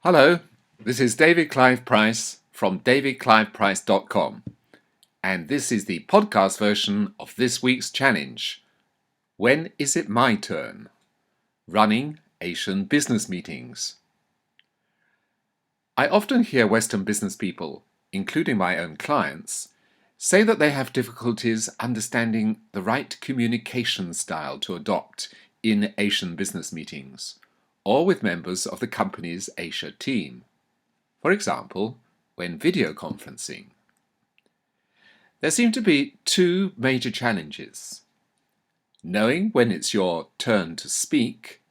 Hello, this is David Clive Price from davidcliveprice.com, and this is the podcast version of this week's challenge. When is it my turn? Running Asian business meetings. I often hear Western business people, including my own clients, say that they have difficulties understanding the right communication style to adopt in Asian business meetings, or with members of the company's Asia team. For example, when video conferencing. There seem to be two major challenges: knowing when it's your turn to speak,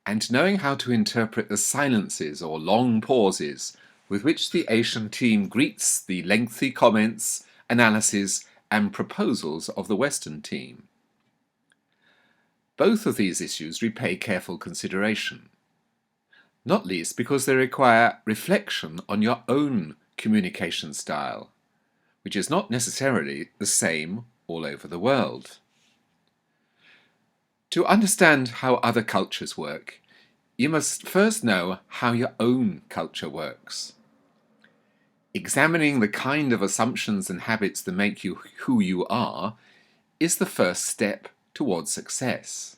and knowing how to interpret the silences or long pauses with which the Asian team greets the lengthy comments, analysis, and proposals of the Western team. Both of these issues repay careful consideration, not least because they require reflection on your own communication style, which is not necessarily the same all over the world. To understand how other cultures work, you must first know how your own culture works. Examining the kind of assumptions and habits that make you who you are is the first step towards success.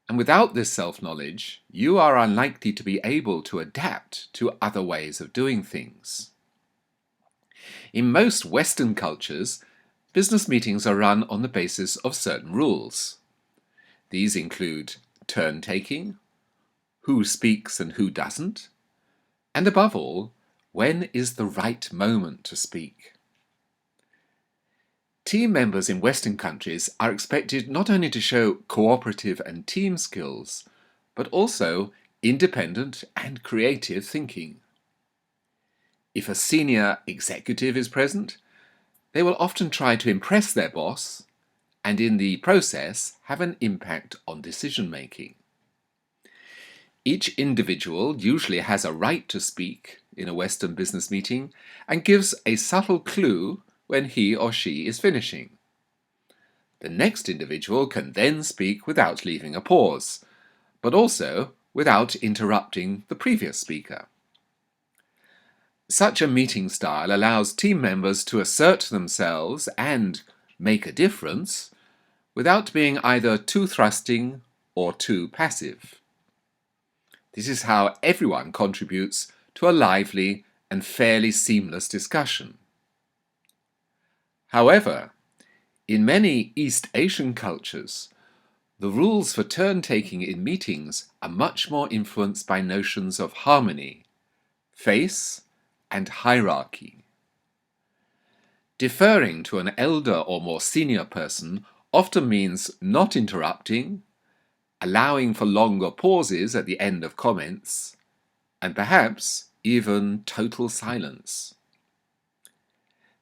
And without this self-knowledge, you are unlikely to be able to adapt to other ways of doing things. In most Western cultures, business meetings are run on the basis of certain rules. These include turn-taking, who speaks and who doesn't, and above all, when is the right moment to speak. Team members in Western countries are expected not only to show cooperative and team skills, but also independent and creative thinking. If a senior executive is present, they will often try to impress their boss and in the process have an impact on decision making. Each individual usually has a right to speak in a Western business meeting and gives a subtle clue when he or she is finishing. The next individual can then speak without leaving a pause, but also without interrupting the previous speaker. Such a meeting style allows team members to assert themselves and make a difference without being either too thrusting or too passive. This is how everyone contributes to a lively and fairly seamless discussion. However, in many East Asian cultures, the rules for turn-taking in meetings are much more influenced by notions of harmony, face, and hierarchy. Deferring to an elder or more senior person often means not interrupting, allowing for longer pauses at the end of comments, and perhaps even total silence.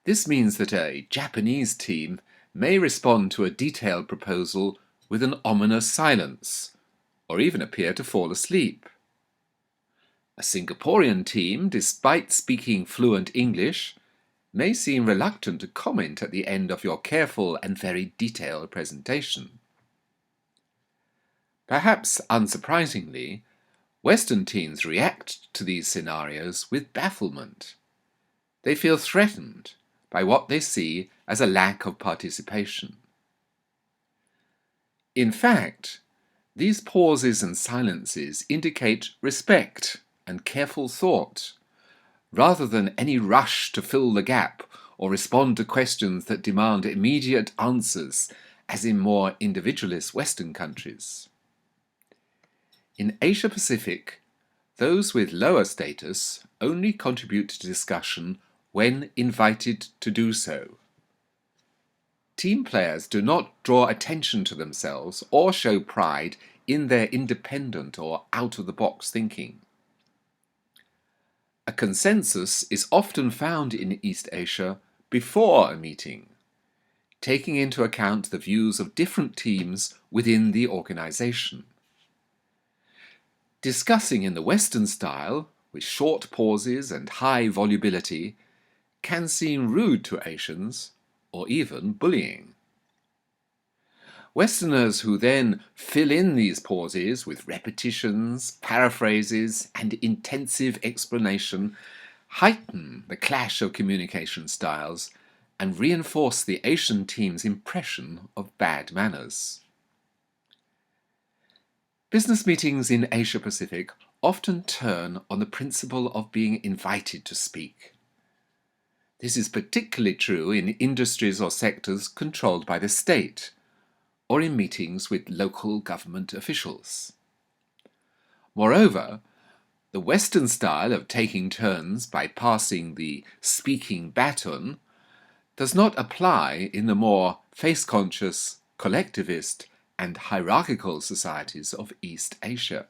This means that a Japanese team may respond to a detailed proposal with an ominous silence, or even appear to fall asleep. A Singaporean team, despite speaking fluent English, may seem reluctant to comment at the end of your careful and very detailed presentation. Perhaps unsurprisingly, Western teams react to these scenarios with bafflement. They feel threatened by what they see as a lack of participation. In fact, these pauses and silences indicate respect and careful thought, rather than any rush to fill the gap or respond to questions that demand immediate answers, as in more individualist Western countries. In Asia Pacific, those with lower status only contribute to discussion when invited to do so. Team players do not draw attention to themselves or show pride in their independent or out-of-the-box thinking. A consensus is often found in East Asia before a meeting, taking into account the views of different teams within the organization. Discussing in the Western style, with short pauses and high volubility, can seem rude to Asians or even bullying. Westerners who then fill in these pauses with repetitions, paraphrases, and intensive explanation heighten the clash of communication styles and reinforce the Asian team's impression of bad manners. Business meetings in Asia Pacific often turn on the principle of being invited to speak. This is particularly true in industries or sectors controlled by the state, or in meetings with local government officials. Moreover, the Western style of taking turns by passing the speaking baton does not apply in the more face-conscious, collectivist, and hierarchical societies of East Asia.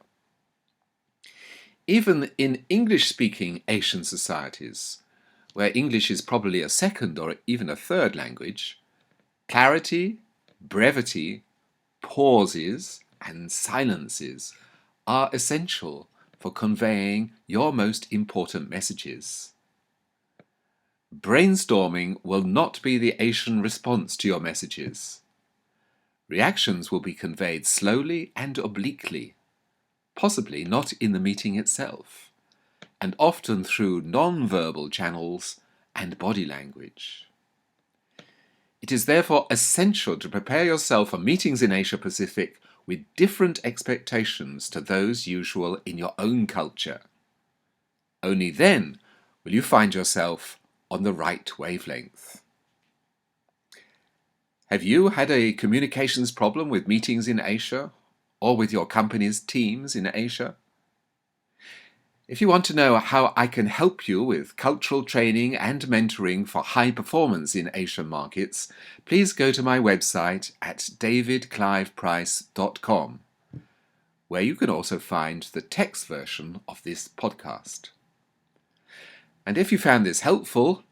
Even in English-speaking Asian societies, where English is probably a second or even a third language, clarity, brevity, pauses, and silences are essential for conveying your most important messages. Brainstorming will not be the Asian response to your messages. Reactions will be conveyed slowly and obliquely, possibly not in the meeting itself, and often through non-verbal channels and body language. It is therefore essential to prepare yourself for meetings in Asia Pacific with different expectations to those usual in your own culture. Only then will you find yourself on the right wavelength. Have you had a communications problem with meetings in Asia, or with your company's teams in Asia? If you want to know how I can help you with cultural training and mentoring for high performance in Asian markets, please go to my website at davidcliveprice.com, where you can also find the text version of this podcast. And if you found this helpful,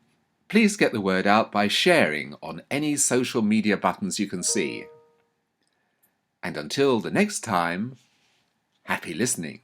please get the word out by sharing on any social media buttons you can see. And until the next time, happy listening.